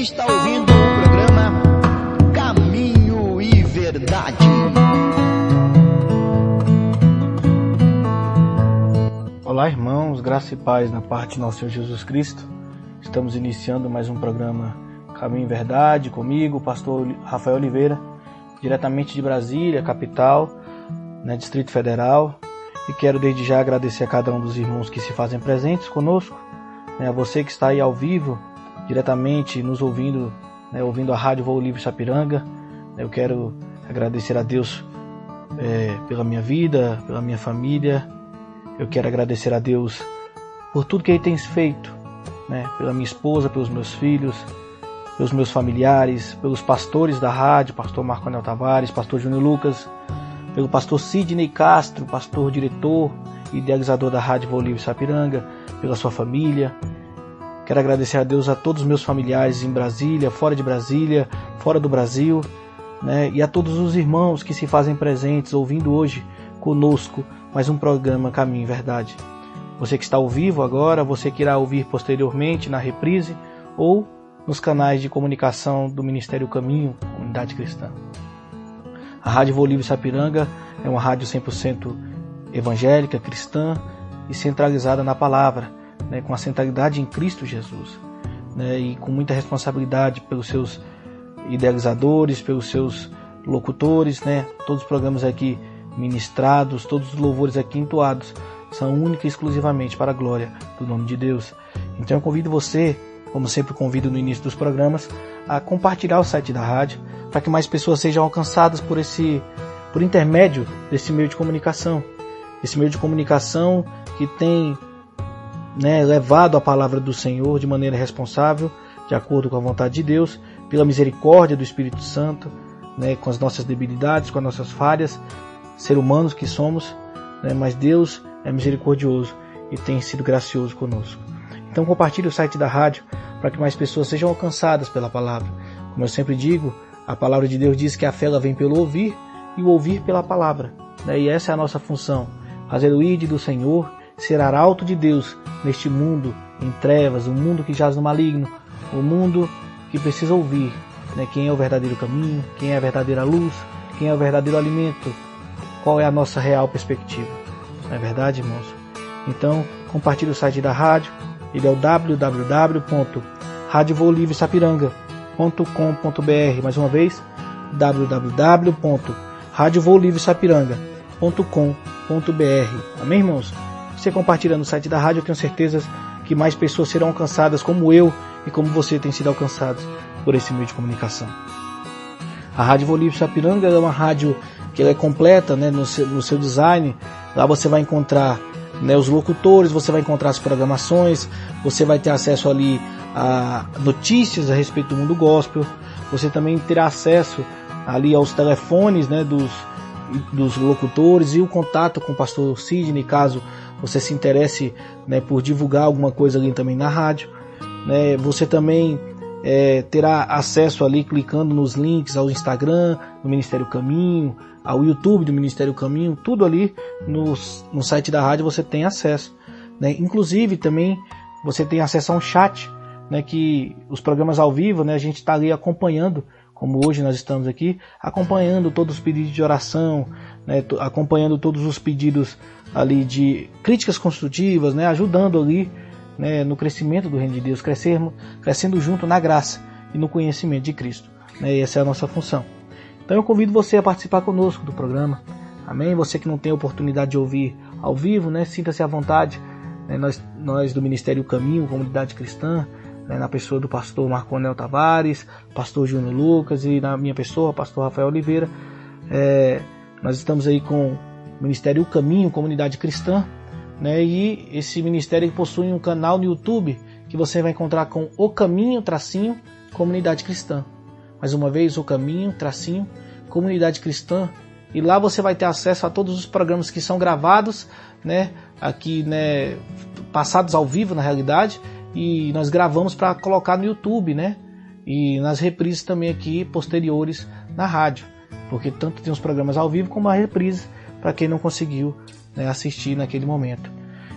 está ouvindo o programa Caminho e Verdade. Olá, irmãos, graça e paz na parte de nosso Senhor Jesus Cristo. Estamos iniciando mais um programa Caminho e Verdade comigo, o pastor Rafael Oliveira, diretamente de Brasília, capital, Distrito Federal. E quero desde já agradecer a cada um dos irmãos que se fazem presentes conosco, a você que está aí ao vivo, diretamente nos ouvindo, ouvindo a Rádio Voo Livre Sapiranga. Eu quero agradecer a Deus pela minha vida, pela minha família. Eu quero agradecer a Deus por tudo que Ele tem feito, pela minha esposa, pelos meus filhos, pelos meus familiares, pelos pastores da rádio, pastor Marco Anel Tavares, pastor Júnior Lucas, pelo pastor Sidney Castro, pastor diretor e idealizador da Rádio Voo Livre Sapiranga, pela sua família. Quero agradecer a Deus a todos os meus familiares em Brasília, fora de Brasília, fora do Brasil, e a todos os irmãos que se fazem presentes, ouvindo hoje conosco mais um programa Caminho e Verdade. Você que está ao vivo agora, você que irá ouvir posteriormente na reprise ou nos canais de comunicação do Ministério Caminho, Comunidade Cristã. A Rádio Voo Livre Sapiranga é uma rádio 100% evangélica, cristã e centralizada na palavra, com a centralidade em Cristo Jesus, e com muita responsabilidade pelos seus idealizadores, pelos seus locutores, todos os programas aqui ministrados, todos os louvores aqui entoados são única e exclusivamente para a glória do nome de Deus. Então eu convido você, como sempre convido no início dos programas, a compartilhar o site da rádio para que mais pessoas sejam alcançadas por intermédio desse meio de comunicação. Esse meio de comunicação que tem levado a palavra do Senhor de maneira responsável, de acordo com a vontade de Deus, pela misericórdia do Espírito Santo, com as nossas debilidades, com as nossas falhas, ser humanos que somos, mas Deus é misericordioso e tem sido gracioso conosco. Então compartilhe o site da rádio para que mais pessoas sejam alcançadas pela palavra. Como eu sempre digo, a palavra de Deus diz que a fé ela vem pelo ouvir e o ouvir pela palavra. E essa é a nossa função, fazer o ide do Senhor, ser arauto de Deus neste mundo em trevas, um mundo que jaz no maligno, um mundo que precisa ouvir quem é o verdadeiro caminho, quem é a verdadeira luz, quem é o verdadeiro alimento, qual é a nossa real perspectiva. Não é verdade, irmãos? Então, compartilhe o site da rádio. Ele é o www.radiovoolivresapiranga.com.br. Mais uma vez, www.radiovoolivresapiranga.com.br. Amém, irmãos? Você compartilhando o site da rádio, eu tenho certeza que mais pessoas serão alcançadas, como eu e como você tem sido alcançados por esse meio de comunicação. A Rádio Voo Livre Sapiranga é uma rádio que ela é completa, no seu design. Lá você vai encontrar os locutores, você vai encontrar as programações, você vai ter acesso ali a notícias a respeito do mundo gospel, você também terá acesso ali aos telefones dos locutores e o contato com o pastor Sidney, caso você se interesse por divulgar alguma coisa ali também na rádio. Você também terá acesso ali clicando nos links ao Instagram do Ministério Caminho, ao YouTube do Ministério Caminho, tudo ali no site da rádio você tem acesso. Inclusive também você tem acesso a um chat, que os programas ao vivo, a gente está ali acompanhando, como hoje nós estamos aqui, acompanhando todos os pedidos de oração, acompanhando todos os pedidos ali de críticas construtivas, ajudando ali no crescimento do reino de Deus, crescendo junto na graça e no conhecimento de Cristo. Essa é a nossa função. Então eu convido você a participar conosco do programa. Amém? Você que não tem a oportunidade de ouvir ao vivo, sinta-se à vontade. Nós do Ministério Caminho, Comunidade Cristã, na pessoa do pastor Marco Anel Tavares, pastor Júnior Lucas e na minha pessoa, pastor Rafael Oliveira, nós estamos aí com o Ministério Caminho, Comunidade Cristã, e esse ministério possui um canal no YouTube que você vai encontrar com O Caminho, Comunidade Cristã. Mais uma vez, O Caminho, Comunidade Cristã. E lá você vai ter acesso a todos os programas que são gravados, aqui, passados ao vivo na realidade, e nós gravamos para colocar no YouTube, e nas reprises também aqui posteriores na rádio, porque tanto tem os programas ao vivo como a reprise para quem não conseguiu assistir naquele momento.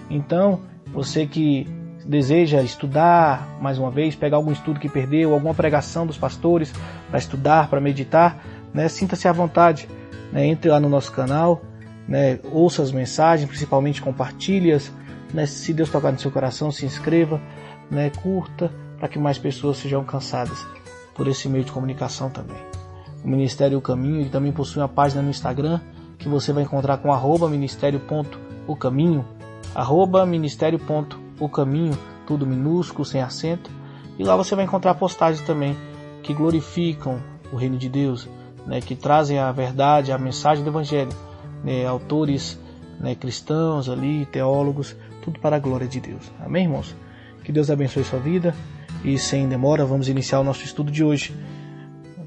Então, você que deseja estudar mais uma vez, pegar algum estudo que perdeu, alguma pregação dos pastores para estudar, para meditar, né, sinta-se à vontade, né, entre lá no nosso canal, né, ouça as mensagens, principalmente compartilhe-as, né, se Deus tocar no seu coração, se inscreva, né, curta, para que mais pessoas sejam alcançadas por esse meio de comunicação também. O Ministério O Caminho, ele também possui uma página no Instagram que você vai encontrar com @ministério.ocaminho, @ministério.ocaminho, tudo minúsculo, sem acento, e lá você vai encontrar postagens também que glorificam o reino de Deus, né, que trazem a verdade, a mensagem do Evangelho, né, autores, né, cristãos ali, teólogos, tudo para a glória de Deus. Amém, irmãos? Que Deus abençoe sua vida e sem demora vamos iniciar o nosso estudo de hoje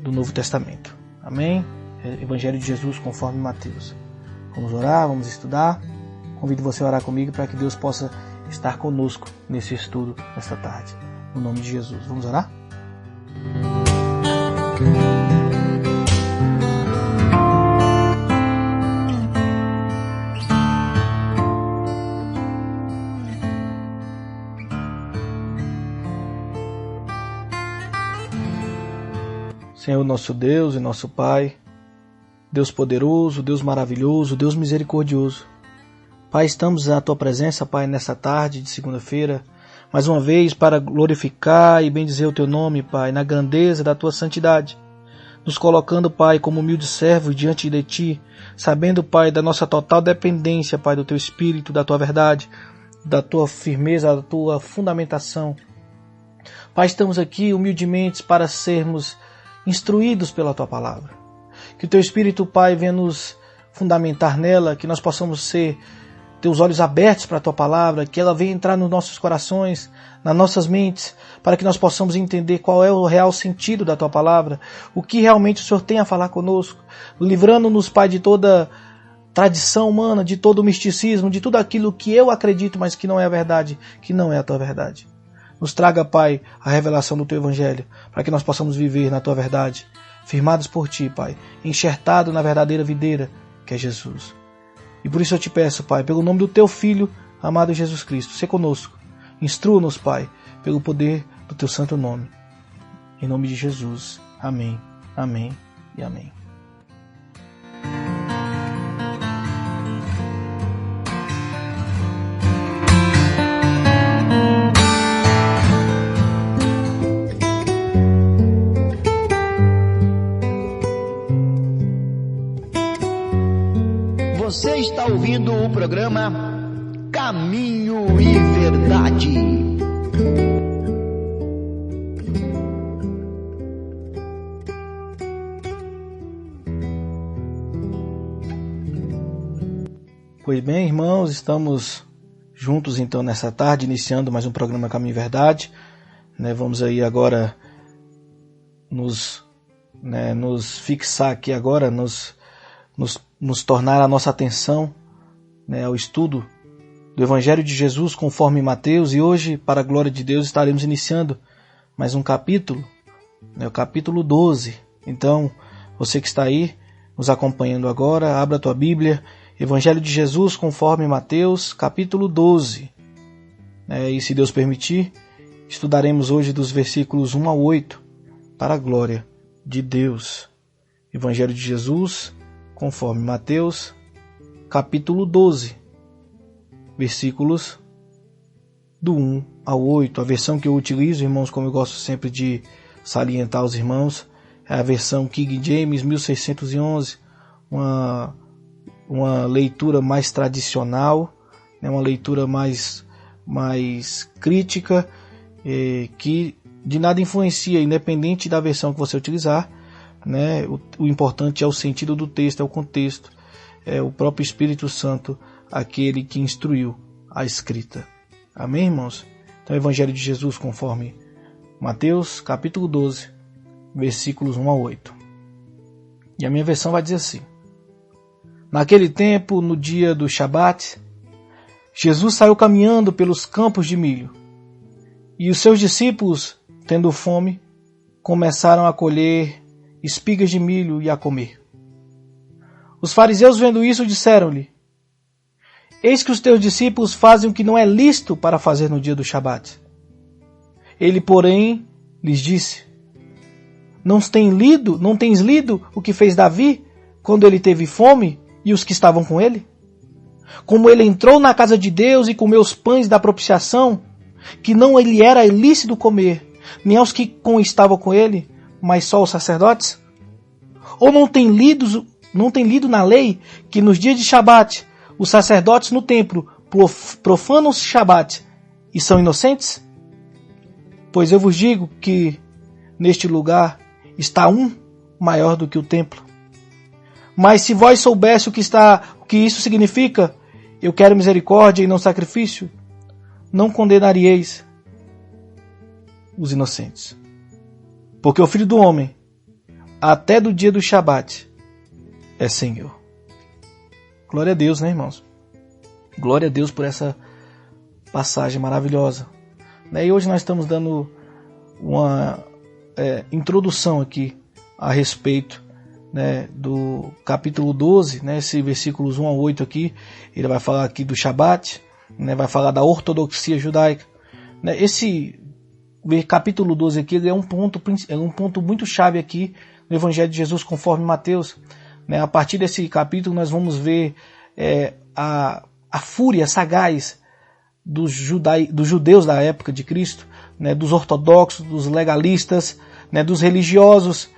do Novo Testamento. Amém? Evangelho de Jesus conforme Mateus. Vamos orar, vamos estudar. Convido você a orar comigo para que Deus possa estar conosco nesse estudo nesta tarde. No nome de Jesus. Vamos orar? Senhor nosso Deus e nosso Pai, Deus poderoso, Deus maravilhoso, Deus misericordioso. Pai, estamos na Tua presença, Pai, nessa tarde de segunda-feira, mais uma vez para glorificar e bendizer o Teu nome, Pai, na grandeza da Tua santidade. Nos colocando, Pai, como humildes servos diante de Ti, sabendo, Pai, da nossa total dependência, Pai, do Teu Espírito, da Tua verdade, da Tua firmeza, da Tua fundamentação. Pai, estamos aqui humildemente para sermos instruídos pela Tua palavra. Que o Teu Espírito, Pai, venha nos fundamentar nela, que nós possamos ter os olhos abertos para a Tua palavra, que ela venha entrar nos nossos corações, nas nossas mentes, para que nós possamos entender qual é o real sentido da Tua palavra, o que realmente o Senhor tem a falar conosco, livrando-nos, Pai, de toda tradição humana, de todo o misticismo, de tudo aquilo que eu acredito, mas que não é a verdade, que não é a Tua verdade. Nos traga, Pai, a revelação do Teu Evangelho, para que nós possamos viver na Tua verdade, firmados por Ti, Pai, enxertado na verdadeira videira, que é Jesus. E por isso eu te peço, Pai, pelo nome do Teu Filho, amado Jesus Cristo, sê conosco, instrua-nos, Pai, pelo poder do Teu santo nome. Em nome de Jesus. Amém, amém e amém. Você está ouvindo o programa Caminho e Verdade. Pois bem, irmãos, estamos juntos então nessa tarde, iniciando mais um programa Caminho e Verdade. Vamos aí agora nos fixar aqui agora, nos tornar a nossa atenção, ao estudo do Evangelho de Jesus conforme Mateus, e hoje, para a glória de Deus, estaremos iniciando mais um capítulo, o capítulo 12. Então, você que está aí nos acompanhando agora, abra a tua Bíblia, Evangelho de Jesus conforme Mateus, capítulo 12. E se Deus permitir, estudaremos hoje dos versículos 1 a 8, para a glória de Deus. Evangelho de Jesus conforme Mateus, capítulo 12, versículos do 1 ao 8. A versão que eu utilizo, irmãos, como eu gosto sempre de salientar aos irmãos, é a versão King James 1611, uma leitura mais tradicional, uma leitura mais crítica, que de nada influencia, independente da versão que você utilizar. O importante é o sentido do texto, é o contexto, é o próprio Espírito Santo, aquele que instruiu a escrita. Amém, irmãos? Então, Evangelho de Jesus conforme Mateus, capítulo 12, versículos 1 a 8. E a minha versão vai dizer assim: Naquele tempo, no dia do Shabat, Jesus saiu caminhando pelos campos de milho, e os seus discípulos, tendo fome, começaram a colher espigas de milho e a comer. Os fariseus, vendo isso, disseram-lhe: Eis que os teus discípulos fazem o que não é lícito para fazer no dia do Shabat. Ele, porém, lhes disse: Não tens lido o que fez Davi quando ele teve fome e os que estavam com ele? Como ele entrou na casa de Deus e comeu os pães da propiciação, que não lhe era ilícito comer, nem aos que estavam com ele, mas só os sacerdotes? Ou não tem lido na lei que nos dias de Shabat os sacerdotes no templo profanam o Shabat e são inocentes? Pois eu vos digo que neste lugar está um maior do que o templo. Mas se vós soubesse o que isso significa, eu quero misericórdia e não sacrifício, não condenaríeis os inocentes. Porque o Filho do Homem, até do dia do Shabat, é Senhor. Glória a Deus, né, irmãos? Glória a Deus por essa passagem maravilhosa. E hoje nós estamos dando uma introdução aqui a respeito, né, do capítulo 12, né, esse versículos 1 a 8 aqui. Ele vai falar aqui do Shabat, né, vai falar da ortodoxia judaica. Né, esse capítulo 12 aqui é um ponto muito chave aqui no Evangelho de Jesus conforme Mateus. Né, a partir desse capítulo nós vamos ver a fúria sagaz dos judeus da época de Cristo, né, dos ortodoxos, dos legalistas, né, dos religiosos,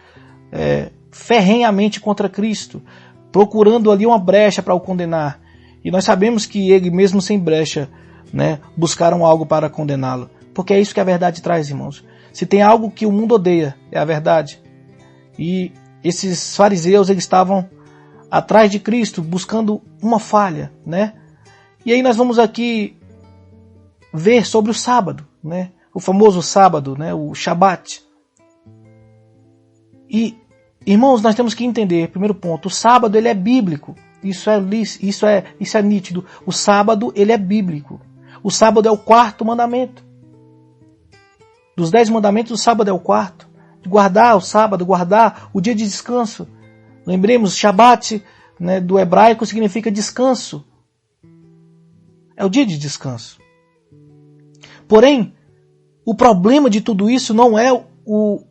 ferrenhamente contra Cristo, procurando ali uma brecha para o condenar. E nós sabemos que ele, mesmo sem brecha, né, buscaram algo para condená-lo. Porque é isso que a verdade traz, irmãos. Se tem algo que o mundo odeia, é a verdade. E esses fariseus, eles estavam atrás de Cristo, buscando uma falha, né? E aí nós vamos aqui ver sobre o sábado, né? O famoso sábado, né? O Shabat. E, irmãos, nós temos que entender, primeiro ponto, o sábado ele é bíblico. Isso é nítido. O sábado ele é bíblico. O sábado é o 4º mandamento. Dos 10 mandamentos, o sábado é o 4º. Guardar o sábado, guardar o dia de descanso. Lembremos, Shabat, né, do hebraico significa descanso. É o dia de descanso. Porém, o problema de tudo isso não é o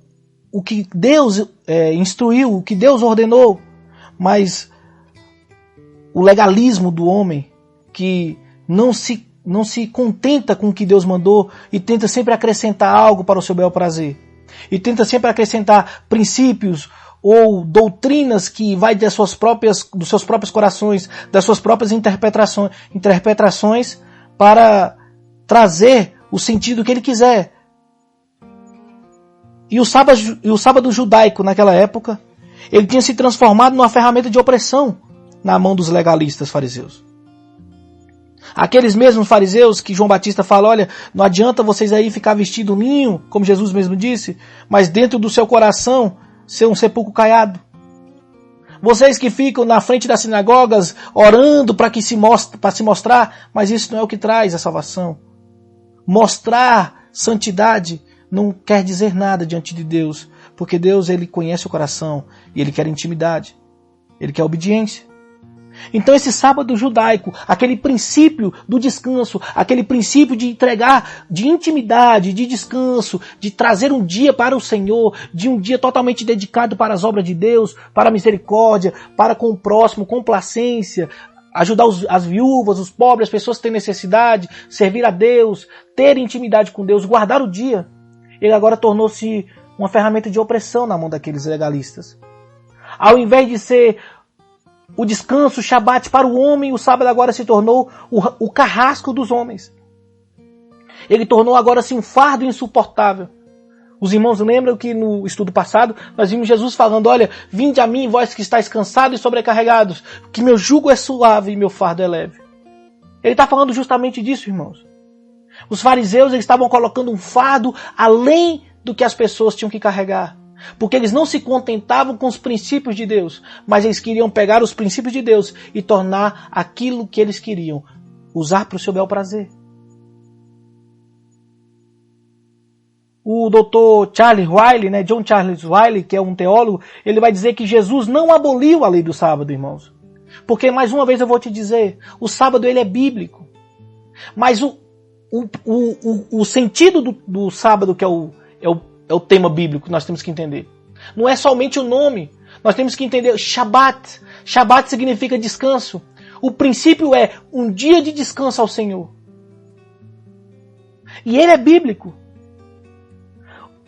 que Deus instruiu, o que Deus ordenou, mas o legalismo do homem que não se contenta com o que Deus mandou e tenta sempre acrescentar algo para o seu bel prazer. E tenta sempre acrescentar princípios ou doutrinas que vai dos seus próprios corações, das suas próprias interpretações para trazer o sentido que ele quiser. E o sábado judaico naquela época, ele tinha se transformado numa ferramenta de opressão na mão dos legalistas fariseus. Aqueles mesmos fariseus que João Batista fala, olha, não adianta vocês aí ficar vestido linho, como Jesus mesmo disse, mas dentro do seu coração ser um sepulcro caiado. Vocês que ficam na frente das sinagogas orando para se mostrar, mas isso não é o que traz a salvação. Mostrar santidade não quer dizer nada diante de Deus, porque Deus ele conhece o coração e ele quer intimidade, ele quer obediência. Então esse sábado judaico, aquele princípio do descanso, aquele princípio de entregar, de intimidade, de descanso, de trazer um dia para o Senhor, de um dia totalmente dedicado para as obras de Deus, para a misericórdia, para com o próximo, complacência, ajudar as viúvas, os pobres, as pessoas que têm necessidade, servir a Deus, ter intimidade com Deus, guardar o dia. Ele agora tornou-se uma ferramenta de opressão na mão daqueles legalistas. Ao invés de ser o descanso, o Shabat para o homem, o sábado agora se tornou o carrasco dos homens. Ele tornou agora assim um fardo insuportável. Os irmãos lembram que no estudo passado nós vimos Jesus falando, olha, vinde a mim, vós que estáis cansados e sobrecarregados, que meu jugo é suave e meu fardo é leve. Ele está falando justamente disso, irmãos. Os fariseus eles estavam colocando um fardo além do que as pessoas tinham que carregar. Porque eles não se contentavam com os princípios de Deus, mas eles queriam pegar os princípios de Deus e tornar aquilo que eles queriam, usar para o seu bel prazer. O Dr. Charles Wiley, né, John Charles Wiley, que é um teólogo, ele vai dizer que Jesus não aboliu a lei do sábado, irmãos. Porque, mais uma vez eu vou te dizer, o sábado ele é bíblico. Mas o sentido do sábado, que é o tema bíblico que nós temos que entender, não é somente o nome. Nós temos que entender Shabat. Shabat significa descanso. O princípio é um dia de descanso ao Senhor. E ele é bíblico.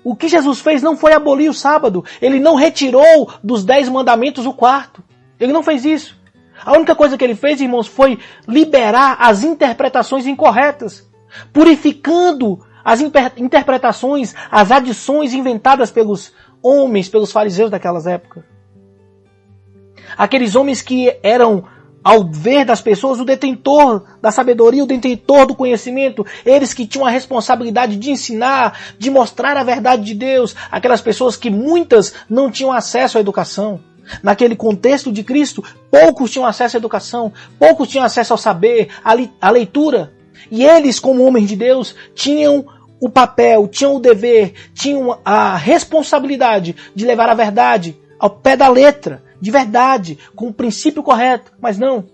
O que Jesus fez não foi abolir o sábado. Ele não retirou dos 10 mandamentos o quarto. Ele não fez isso. A única coisa que ele fez, irmãos, foi liberar as interpretações incorretas, purificando as interpretações, as adições inventadas pelos homens, pelos fariseus daquelas épocas. Aqueles homens que eram, ao ver das pessoas, o detentor da sabedoria, o detentor do conhecimento, eles que tinham a responsabilidade de ensinar, de mostrar a verdade de Deus, aquelas pessoas que muitas não tinham acesso à educação. Naquele contexto de Cristo, poucos tinham acesso à educação, poucos tinham acesso ao saber, à leitura. E eles, como homens de Deus, tinham o papel, tinham o dever, tinham a responsabilidade de levar a verdade ao pé da letra, de verdade, com o princípio correto. Mas não.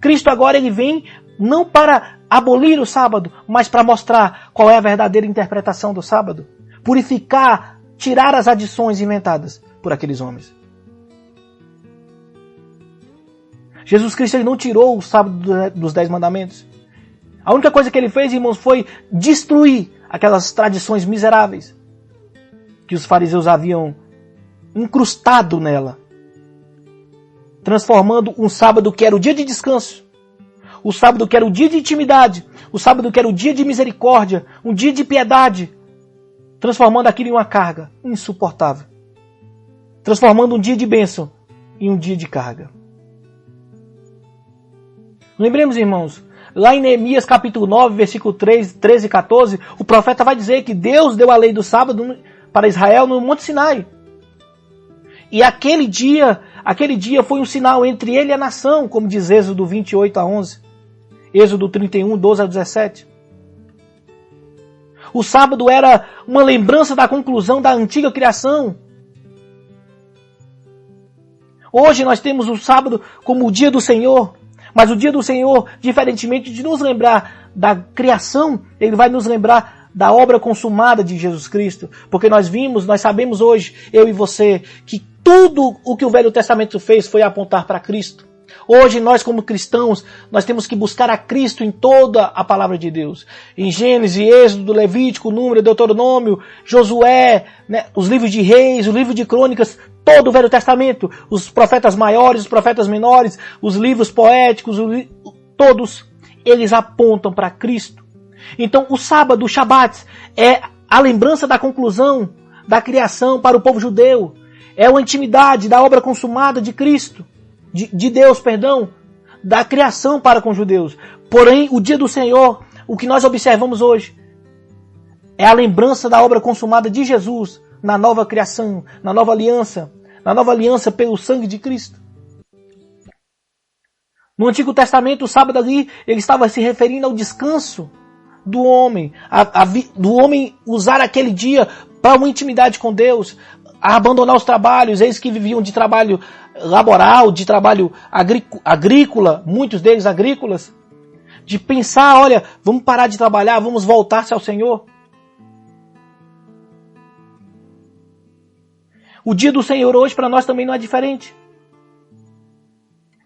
Cristo agora ele vem não para abolir o sábado, mas para mostrar qual é a verdadeira interpretação do sábado. Purificar, tirar as adições inventadas por aqueles homens. Jesus Cristo ele não tirou o sábado dos 10 mandamentos. A única coisa que ele fez, irmãos, foi destruir aquelas tradições miseráveis que os fariseus haviam incrustado nela, transformando um sábado que era o dia de descanso, o sábado que era o dia de intimidade, o sábado que era o dia de misericórdia, um dia de piedade, transformando aquilo em uma carga insuportável, transformando um dia de bênção em um dia de carga. Lembremos, irmãos, lá em Neemias capítulo 9, versículo 13 e 14, o profeta vai dizer que Deus deu a lei do sábado para Israel no Monte Sinai. E aquele dia foi um sinal entre ele e a nação, como diz Êxodo 28 a 11, Êxodo 31, 12 a 17. O sábado era uma lembrança da conclusão da antiga criação. Hoje nós temos o sábado como o dia do Senhor. Mas o dia do Senhor, diferentemente de nos lembrar da criação, ele vai nos lembrar da obra consumada de Jesus Cristo. Porque nós sabemos hoje, eu e você, que tudo o que o Velho Testamento fez foi apontar para Cristo. Hoje nós como cristãos, nós temos que buscar a Cristo em toda a palavra de Deus. Em Gênesis, Êxodo, Levítico, Número, Deuteronômio, Josué, né, os livros de Reis, o livro de Crônicas, todo o Velho Testamento, os profetas maiores, os profetas menores, os livros poéticos, todos eles apontam para Cristo. Então o sábado, o Shabat, é a lembrança da conclusão da criação para o povo judeu. É uma intimidade da obra consumada de Cristo, de Deus, da criação para com os judeus. Porém, o dia do Senhor, o que nós observamos hoje, é a lembrança da obra consumada de Jesus na nova criação, na nova aliança pelo sangue de Cristo. No Antigo Testamento, o sábado ali, ele estava se referindo ao descanso do homem, do homem usar aquele dia para uma intimidade com Deus, a abandonar os trabalhos, eles que viviam de trabalho laboral, de trabalho agrícola, muitos deles agrícolas, de pensar, olha, vamos parar de trabalhar, vamos voltar-se ao Senhor. O dia do Senhor hoje para nós também não é diferente.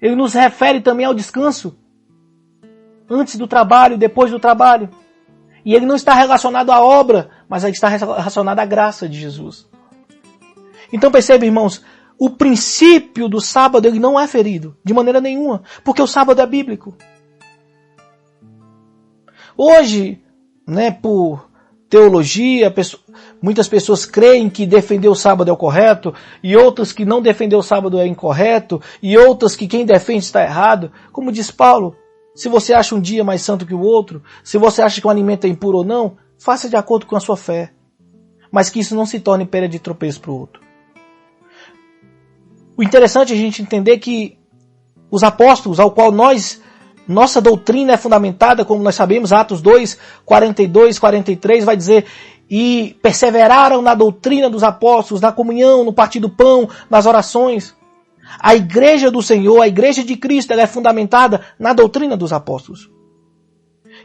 Ele nos refere também ao descanso, antes do trabalho e depois do trabalho. E ele não está relacionado à obra, mas ele está relacionado à graça de Jesus. Então perceba, irmãos, o princípio do sábado ele não é ferido, de maneira nenhuma, porque o sábado é bíblico. Hoje, né, por teologia, muitas pessoas creem que defender o sábado é o correto, e outras que não defender o sábado é incorreto, e outras que quem defende está errado. Como diz Paulo, se você acha um dia mais santo que o outro, se você acha que um alimento é impuro ou não, faça de acordo com a sua fé. Mas que isso não se torne pedra de tropeço para o outro. O interessante é a gente entender que os apóstolos, ao qual nossa doutrina é fundamentada, como nós sabemos, Atos 2, 42, 43, vai dizer, e perseveraram na doutrina dos apóstolos, na comunhão, no partir do pão, nas orações. A igreja do Senhor, a igreja de Cristo, ela é fundamentada na doutrina dos apóstolos.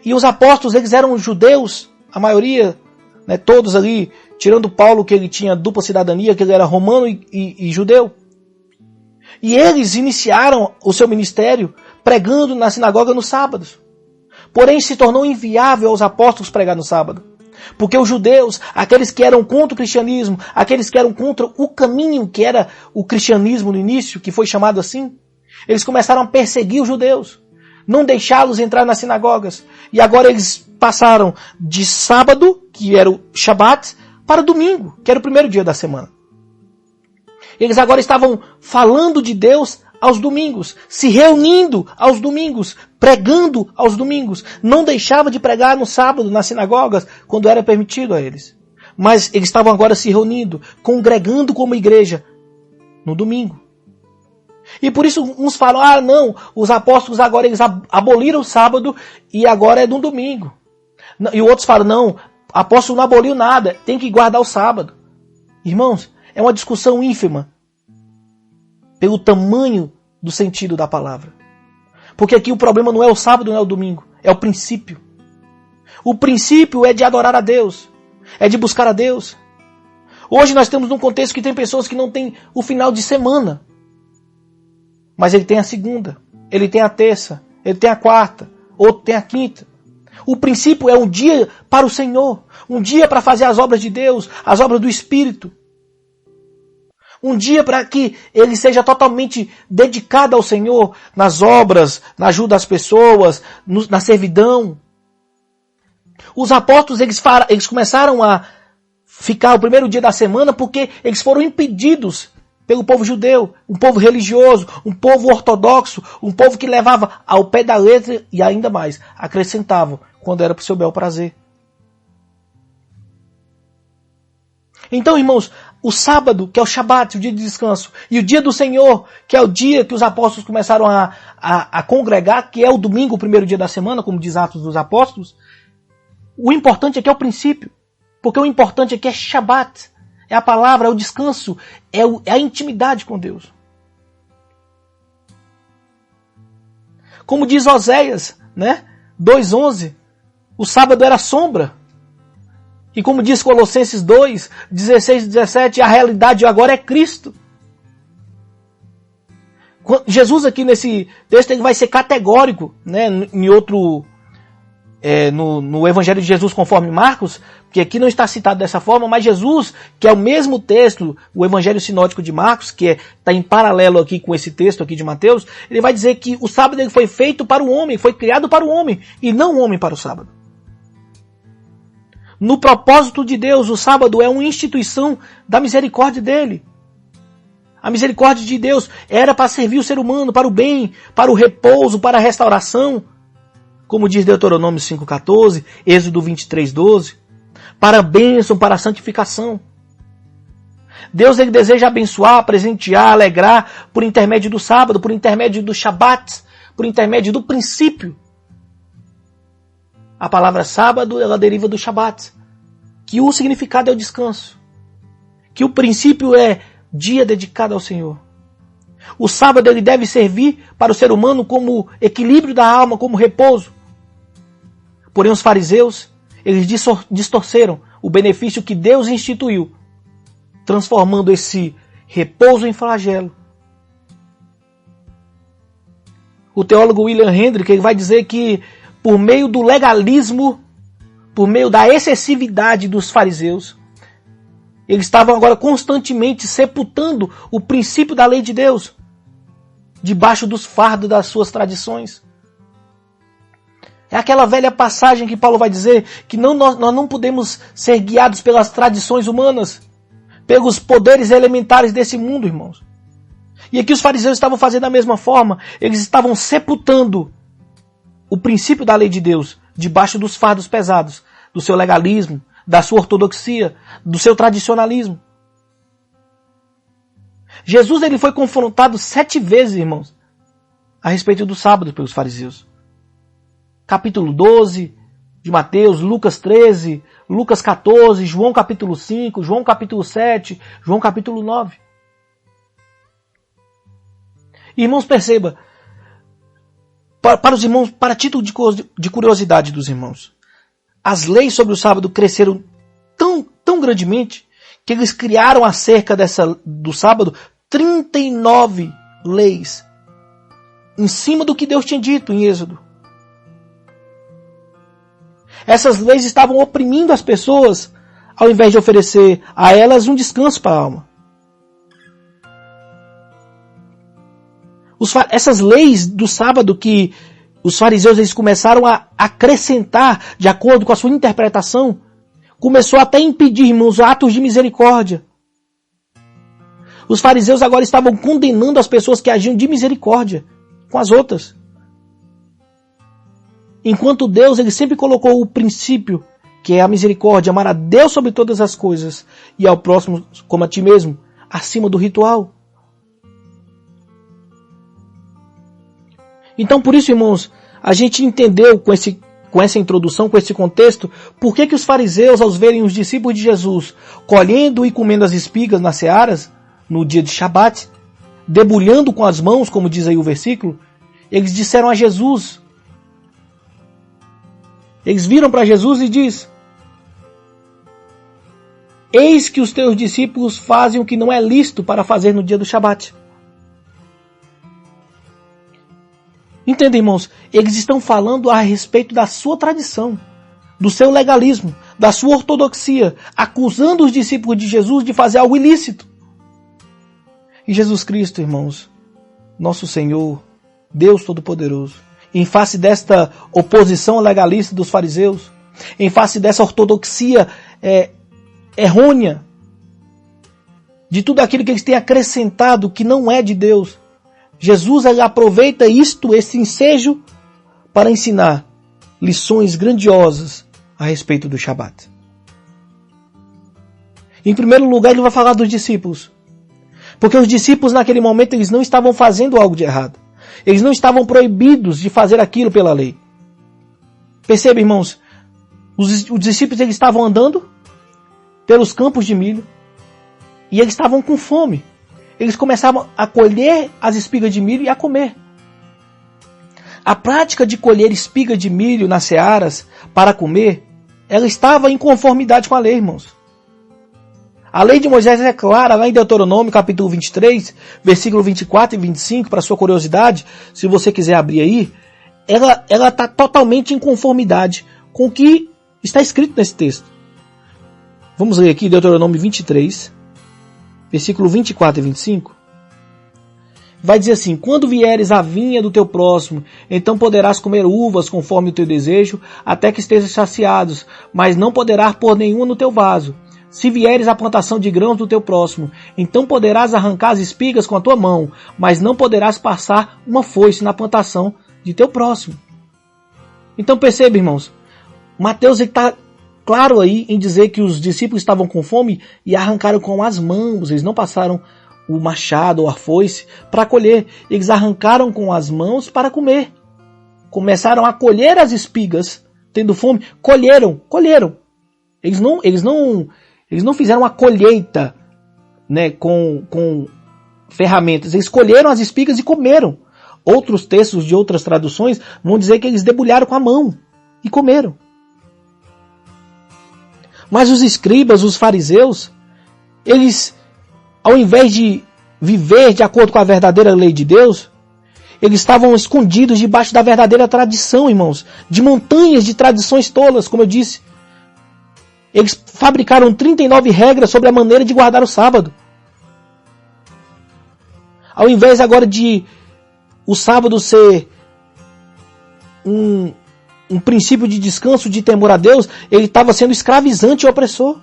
E os apóstolos, eles eram judeus, a maioria, né, todos ali, tirando Paulo, que ele tinha dupla cidadania, que ele era romano e judeu. E eles iniciaram o seu ministério pregando na sinagoga nos sábados. Porém, se tornou inviável aos apóstolos pregar no sábado. Porque os judeus, aqueles que eram contra o cristianismo, aqueles que eram contra o caminho que era o cristianismo no início, que foi chamado assim, eles começaram a perseguir os judeus, não deixá-los entrar nas sinagogas. E agora eles passaram de sábado, que era o Shabat, para domingo, que era o primeiro dia da semana. Eles agora estavam falando de Deus aos domingos, se reunindo aos domingos, pregando aos domingos. Não deixava de pregar no sábado, nas sinagogas, quando era permitido a eles. Mas eles estavam agora se reunindo, congregando como igreja, no domingo. E por isso uns falam, não, os apóstolos agora eles aboliram o sábado e agora é no domingo. E outros falam, não, apóstolo não aboliu nada, tem que guardar o sábado. Irmãos, é uma discussão ínfima pelo tamanho do sentido da palavra. Porque aqui o problema não é o sábado, não é o domingo, é o princípio. O princípio é de adorar a Deus, é de buscar a Deus. Hoje nós temos um contexto que tem pessoas que não têm o final de semana, mas ele tem a segunda, ele tem a terça, ele tem a quarta, outro tem a quinta. O princípio é um dia para o Senhor, um dia para fazer as obras de Deus, as obras do Espírito. Um dia para que ele seja totalmente dedicado ao Senhor, nas obras, na ajuda às pessoas, na servidão. Os apóstolos eles começaram a ficar o primeiro dia da semana porque eles foram impedidos pelo povo judeu, um povo religioso, um povo ortodoxo, um povo que levava ao pé da letra e ainda mais, acrescentavam quando era para o seu bel prazer. Então, irmãos, o sábado, que é o Shabat, o dia de descanso, e o dia do Senhor, que é o dia que os apóstolos começaram a congregar, que é o domingo, o primeiro dia da semana, como diz Atos dos Apóstolos, o importante aqui é o princípio, porque o importante aqui é Shabat, é a palavra, é o descanso, é a intimidade com Deus. Como diz Oséias, né? 2:11, o sábado era sombra. E como diz Colossenses 2, 16 e 17, a realidade agora é Cristo. Jesus aqui nesse texto ele vai ser categórico, né, em outro, no Evangelho de Jesus conforme Marcos, que aqui não está citado dessa forma, mas Jesus, que é o mesmo texto, o Evangelho sinótico de Marcos, que está em paralelo aqui com esse texto aqui de Mateus, ele vai dizer que o sábado ele foi feito para o homem, foi criado para o homem, e não o homem para o sábado. No propósito de Deus, o sábado é uma instituição da misericórdia dele. A misericórdia de Deus era para servir o ser humano, para o bem, para o repouso, para a restauração. Como diz Deuteronômio 5,14, Êxodo 23,12. Para a bênção, para a santificação. Deus ele deseja abençoar, presentear, alegrar por intermédio do sábado, por intermédio do Shabat, por intermédio do princípio. A palavra sábado, ela deriva do Shabat, que o significado é o descanso, que o princípio é dia dedicado ao Senhor. O sábado ele deve servir para o ser humano como equilíbrio da alma, como repouso. Porém os fariseus, eles distorceram o benefício que Deus instituiu, transformando esse repouso em flagelo. O teólogo William Hendrick ele vai dizer que por meio do legalismo, por meio da excessividade dos fariseus, eles estavam agora constantemente sepultando o princípio da lei de Deus, debaixo dos fardos das suas tradições. É aquela velha passagem que Paulo vai dizer que nós não podemos ser guiados pelas tradições humanas, pelos poderes elementares desse mundo, irmãos. E aqui os fariseus estavam fazendo da mesma forma, eles estavam sepultando o princípio da lei de Deus debaixo dos fardos pesados, do seu legalismo, da sua ortodoxia, do seu tradicionalismo. Jesus ele foi confrontado 7 vezes, irmãos, a respeito do sábado pelos fariseus. Capítulo 12 de Mateus, Lucas 13, Lucas 14, João capítulo 5, João capítulo 7, João capítulo 9. Irmãos, perceba, para os irmãos, para título de curiosidade dos irmãos, as leis sobre o sábado cresceram tão grandemente que eles criaram acerca do sábado 39 leis em cima do que Deus tinha dito em Êxodo. Essas leis estavam oprimindo as pessoas ao invés de oferecer a elas um descanso para a alma. Essas leis do sábado que os fariseus eles começaram a acrescentar de acordo com a sua interpretação, começou até a impedir, irmãos, atos de misericórdia. Os fariseus agora estavam condenando as pessoas que agiam de misericórdia com as outras. Enquanto Deus ele sempre colocou o princípio, que é a misericórdia, amar a Deus sobre todas as coisas e ao próximo como a ti mesmo, acima do ritual. Então, por isso, irmãos, a gente entendeu com essa introdução, com esse contexto, por que os fariseus, ao verem os discípulos de Jesus colhendo e comendo as espigas nas searas, no dia de Shabat, debulhando com as mãos, como diz aí o versículo, eles disseram a Jesus, eles viram para Jesus e diz: eis que os teus discípulos fazem o que não é lícito para fazer no dia do Shabat. Entenda, irmãos, eles estão falando a respeito da sua tradição, do seu legalismo, da sua ortodoxia, acusando os discípulos de Jesus de fazer algo ilícito. E Jesus Cristo, irmãos, nosso Senhor, Deus Todo-Poderoso, em face desta oposição legalista dos fariseus, em face dessa ortodoxia errônea, de tudo aquilo que eles têm acrescentado que não é de Deus, Jesus ele aproveita esse ensejo para ensinar lições grandiosas a respeito do Shabat. Em primeiro lugar, ele vai falar dos discípulos. Porque os discípulos naquele momento eles não estavam fazendo algo de errado. Eles não estavam proibidos de fazer aquilo pela lei. Perceba, irmãos, os discípulos eles estavam andando pelos campos de milho e eles estavam com fome. Eles começavam a colher as espigas de milho e a comer. A prática de colher espigas de milho nas searas para comer, ela estava em conformidade com a lei, irmãos. A lei de Moisés é clara, lá em Deuteronômio, capítulo 23, versículo 24 e 25, para sua curiosidade, se você quiser abrir aí, ela está totalmente em conformidade com o que está escrito nesse texto. Vamos ler aqui Deuteronômio 23, versículo 24 e 25. Vai dizer assim: quando vieres à vinha do teu próximo, então poderás comer uvas conforme o teu desejo, até que estejas saciados, mas não poderás pôr nenhuma no teu vaso. Se vieres à plantação de grãos do teu próximo, então poderás arrancar as espigas com a tua mão, mas não poderás passar uma foice na plantação de teu próximo. Então perceba, irmãos, Mateus está claro aí em dizer que os discípulos estavam com fome e arrancaram com as mãos, eles não passaram o machado ou a foice para colher, eles arrancaram com as mãos para comer. Começaram a colher as espigas, tendo fome, colheram. Eles não fizeram a colheita, né, com ferramentas. Eles colheram as espigas e comeram. Outros textos de outras traduções vão dizer que eles debulharam com a mão e comeram. Mas os escribas, os fariseus, eles, ao invés de viver de acordo com a verdadeira lei de Deus, eles estavam escondidos debaixo da verdadeira tradição, irmãos, de montanhas de tradições tolas, como eu disse. Eles fabricaram 39 regras sobre a maneira de guardar o sábado. Ao invés agora de o sábado ser um princípio de descanso, de temor a Deus, ele estava sendo escravizante e opressor.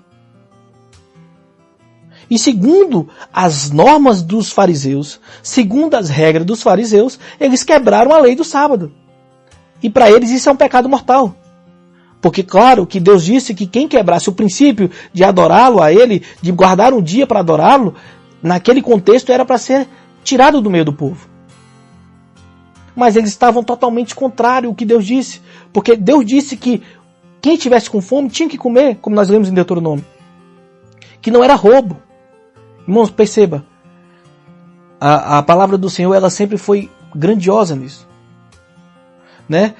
E segundo as normas dos fariseus, segundo as regras dos fariseus, eles quebraram a lei do sábado. E para eles isso é um pecado mortal. Porque, claro, que Deus disse que quem quebrasse o princípio de adorá-lo a Ele, de guardar um dia para adorá-lo, naquele contexto era para ser tirado do meio do povo. Mas eles estavam totalmente contrário ao que Deus disse. Porque Deus disse que quem estivesse com fome tinha que comer, como nós lemos em Deuteronômio. Que não era roubo. Irmãos, perceba. A palavra do Senhor, ela sempre foi grandiosa nisso, né?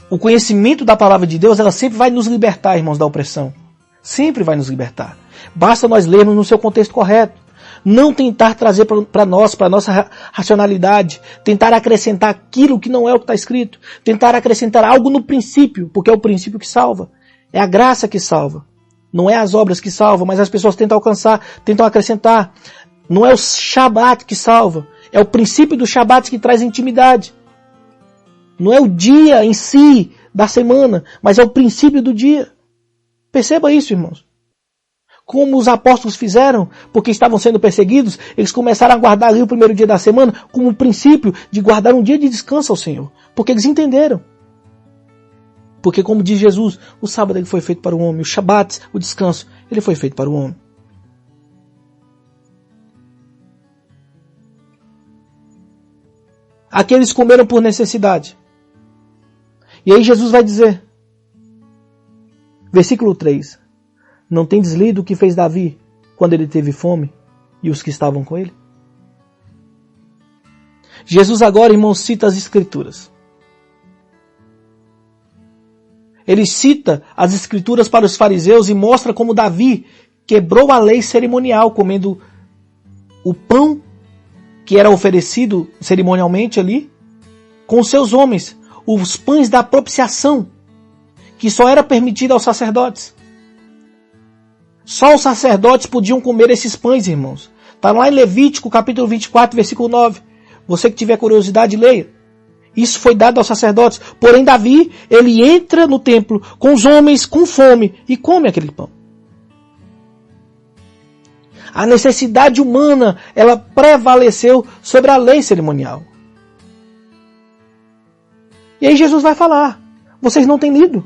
O conhecimento da palavra de Deus, ela sempre vai nos libertar, irmãos, da opressão. Sempre vai nos libertar. Basta nós lermos no seu contexto correto. Não tentar trazer para nós, para a nossa racionalidade, tentar acrescentar aquilo que não é o que está escrito, tentar acrescentar algo no princípio, porque é o princípio que salva. É a graça que salva. Não é as obras que salvam, mas as pessoas tentam alcançar, tentam acrescentar. Não é o Shabat que salva, é o princípio do Shabat que traz intimidade. Não é o dia em si da semana, mas é o princípio do dia. Perceba isso, irmãos. Como os apóstolos fizeram, porque estavam sendo perseguidos, eles começaram a guardar ali o primeiro dia da semana como um princípio de guardar um dia de descanso ao Senhor. Porque eles entenderam. Porque como diz Jesus, o sábado ele foi feito para o homem, o Shabat, o descanso, ele foi feito para o homem. Aqui eles comeram por necessidade. E aí Jesus vai dizer, versículo 3, não tendes lido o que fez Davi quando ele teve fome e os que estavam com ele? Jesus agora, irmãos, cita as Escrituras. Ele cita as Escrituras para os fariseus e mostra como Davi quebrou a lei cerimonial, comendo o pão que era oferecido cerimonialmente ali, com seus homens, os pães da propiciação, que só era permitido aos sacerdotes. Só os sacerdotes podiam comer esses pães, irmãos. Está lá em Levítico, capítulo 24, versículo 9. Você que tiver curiosidade, leia. Isso foi dado aos sacerdotes. Porém, Davi, ele entra no templo com os homens com fome e come aquele pão. A necessidade humana, ela prevaleceu sobre a lei cerimonial. E aí Jesus vai falar, vocês não têm lido.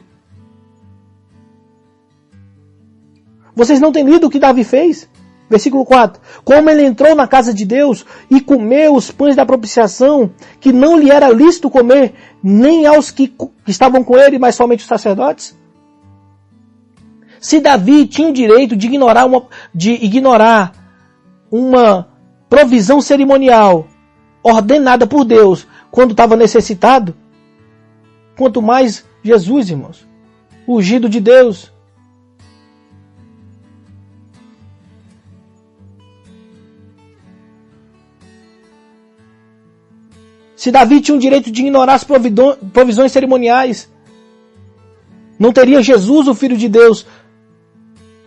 Vocês não têm lido o que Davi fez? Versículo 4. Como ele entrou na casa de Deus e comeu os pães da propiciação, que não lhe era lícito comer, nem aos que estavam com ele, mas somente os sacerdotes? Se Davi tinha o direito de ignorar uma provisão cerimonial ordenada por Deus quando estava necessitado, quanto mais Jesus, irmãos, o ungido de Deus. Se Davi tinha o direito de ignorar as provisões cerimoniais, não teria Jesus, o Filho de Deus,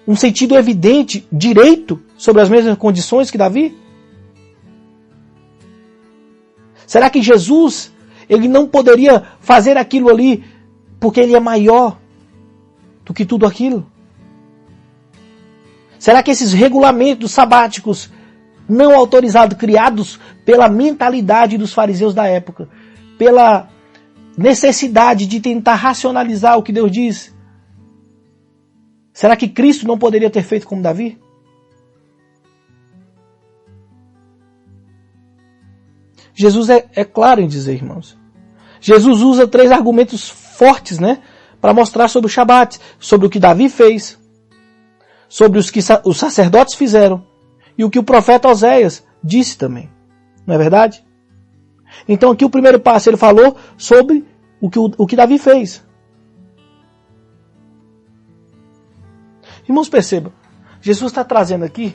um sentido evidente, direito, sobre as mesmas condições que Davi? Será que Jesus, ele não poderia fazer aquilo ali porque ele é maior do que tudo aquilo? Será que esses regulamentos sabáticos não autorizados, criados pela mentalidade dos fariseus da época, pela necessidade de tentar racionalizar o que Deus diz, será que Cristo não poderia ter feito como Davi? Jesus é claro em dizer, irmãos. Jesus usa 3 argumentos fortes, né, para mostrar sobre o Shabat, sobre o que Davi fez, sobre os que os sacerdotes fizeram e o que o profeta Oséias disse também. Não é verdade? Então aqui o primeiro passo ele falou sobre o que Davi fez. Irmãos, percebam, Jesus está trazendo aqui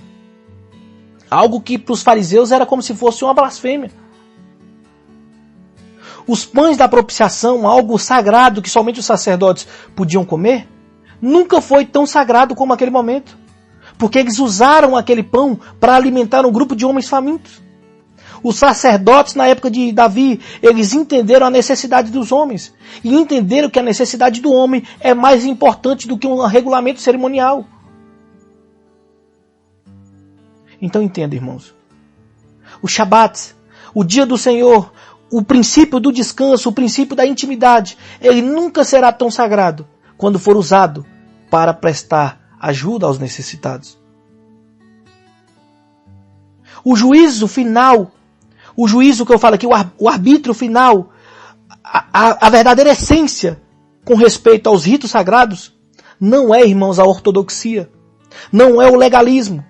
algo que para os fariseus era como se fosse uma blasfêmia. Os pães da propiciação, algo sagrado que somente os sacerdotes podiam comer, nunca foi tão sagrado como aquele momento. Porque eles usaram aquele pão para alimentar um grupo de homens famintos. Os sacerdotes na época de Davi, eles entenderam a necessidade dos homens. E entenderam que a necessidade do homem é mais importante do que um regulamento cerimonial. Então entenda, irmãos. O Shabat, o dia do Senhor, o princípio do descanso, o princípio da intimidade, ele nunca será tão sagrado quando for usado para prestar ajuda aos necessitados. O juízo final, o juízo que eu falo aqui, o arbítrio final, a verdadeira essência com respeito aos ritos sagrados, não é, irmãos, a ortodoxia, não é o legalismo,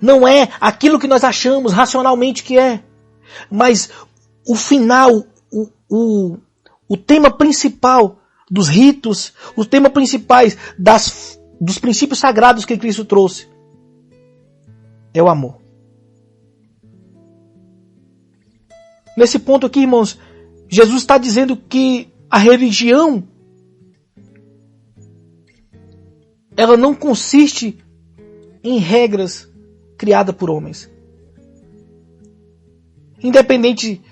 não é aquilo que nós achamos racionalmente que é. Mas o final, o tema principal dos ritos, os temas principais dos princípios sagrados que Cristo trouxe é o amor. Nesse ponto aqui, irmãos, Jesus está dizendo que a religião ela não consiste em regras criadas por homens. Independente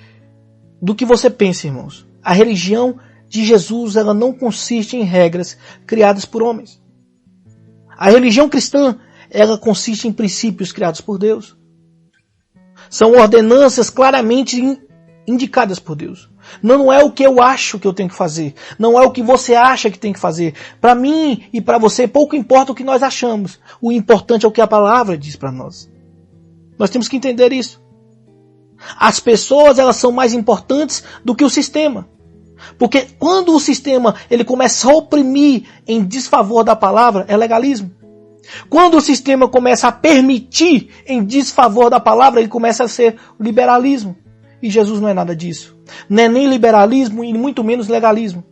do que você pense, irmãos, a religião de Jesus ela não consiste em regras criadas por homens. A religião cristã ela consiste em princípios criados por Deus. São ordenanças claramente indicadas por Deus. Não é o que eu acho que eu tenho que fazer. Não é o que você acha que tem que fazer. Para mim e para você, pouco importa o que nós achamos. O importante é o que a palavra diz para nós. Nós temos que entender isso. As pessoas elas são mais importantes do que o sistema. Porque quando o sistema ele começa a oprimir em desfavor da palavra, é legalismo. Quando o sistema começa a permitir em desfavor da palavra, ele começa a ser liberalismo. E Jesus não é nada disso. Não é nem liberalismo e muito menos legalismo.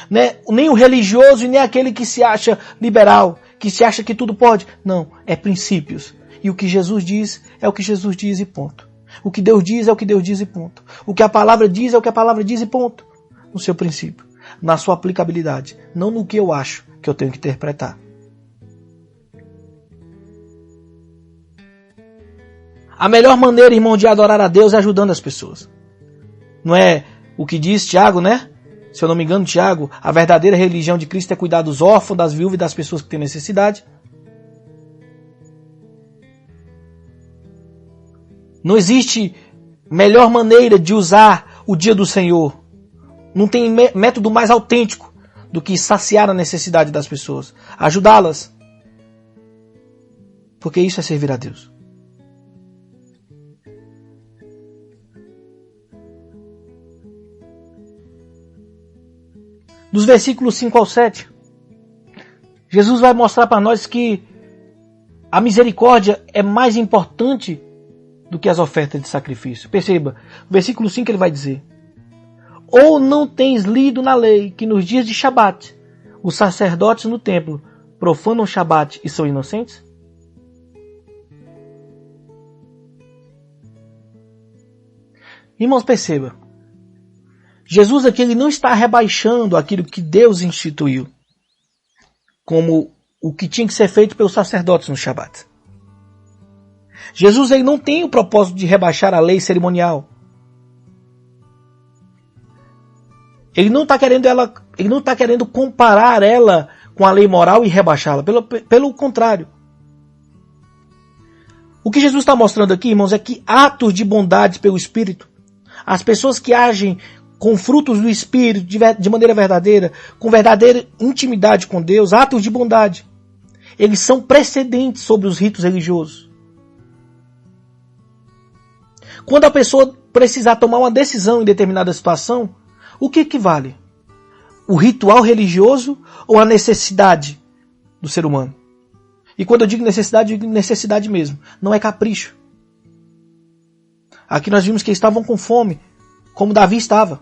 Nem o religioso e nem aquele que se acha liberal, que se acha que tudo pode. Não, é princípios. E o que Jesus diz é o que Jesus diz e ponto. O que Deus diz é o que Deus diz e ponto. O que a palavra diz é o que a palavra diz e ponto. No seu princípio, na sua aplicabilidade, não no que eu acho que eu tenho que interpretar. A melhor maneira, irmão, de adorar a Deus é ajudando as pessoas. Não é o que diz Tiago, né? Se eu não me engano, Tiago, a verdadeira religião de Cristo é cuidar dos órfãos, das viúvas e das pessoas que têm necessidade. Não existe melhor maneira de usar o dia do Senhor. Não tem método mais autêntico do que saciar a necessidade das pessoas. Ajudá-las. Porque isso é servir a Deus. Dos versículos 5 ao 7, Jesus vai mostrar para nós que a misericórdia é mais importante do que as ofertas de sacrifício. Perceba, o versículo 5 ele vai dizer: ou não tens lido na lei que nos dias de Shabat os sacerdotes no templo profanam o Shabat e são inocentes? Irmãos, perceba, Jesus aqui ele não está rebaixando aquilo que Deus instituiu como o que tinha que ser feito pelos sacerdotes no Shabat. Jesus ele não tem o propósito de rebaixar a lei cerimonial. Ele não está querendo comparar ela com a lei moral e rebaixá-la. Pelo contrário. O que Jesus está mostrando aqui, irmãos, é que atos de bondade pelo Espírito, as pessoas que agem com frutos do Espírito, de maneira verdadeira, com verdadeira intimidade com Deus, atos de bondade, eles são precedentes sobre os ritos religiosos. Quando a pessoa precisar tomar uma decisão em determinada situação, o que vale? O ritual religioso ou a necessidade do ser humano? E quando eu digo necessidade mesmo, não é capricho. Aqui nós vimos que eles estavam com fome, como Davi estava.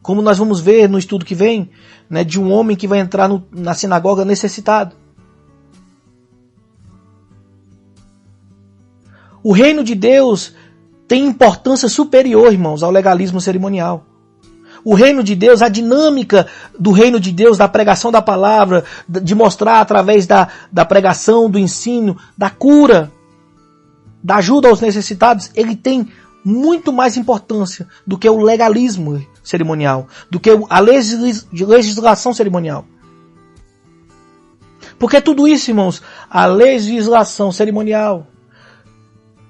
Como nós vamos ver no estudo que vem, né, de um homem que vai entrar na sinagoga necessitado. O reino de Deus tem importância superior, irmãos, ao legalismo cerimonial. O reino de Deus, a dinâmica do reino de Deus, da pregação da palavra, de mostrar através da pregação, do ensino, da cura, da ajuda aos necessitados, ele tem muito mais importância do que o legalismo cerimonial, do que a legislação cerimonial. Porque tudo isso, irmãos, a legislação cerimonial,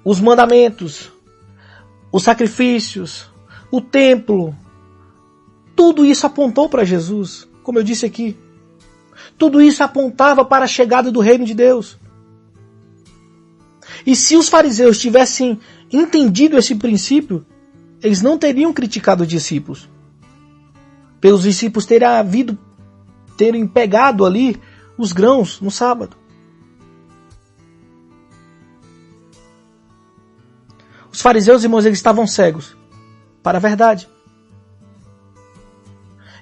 os mandamentos, os sacrifícios, o templo, tudo isso apontou para Jesus, como eu disse aqui. Tudo isso apontava para a chegada do reino de Deus. E se os fariseus tivessem entendido esse princípio, eles não teriam criticado os discípulos. Pelos discípulos terem pegado ali os grãos no sábado. Os fariseus, irmãos, eles estavam cegos para a verdade.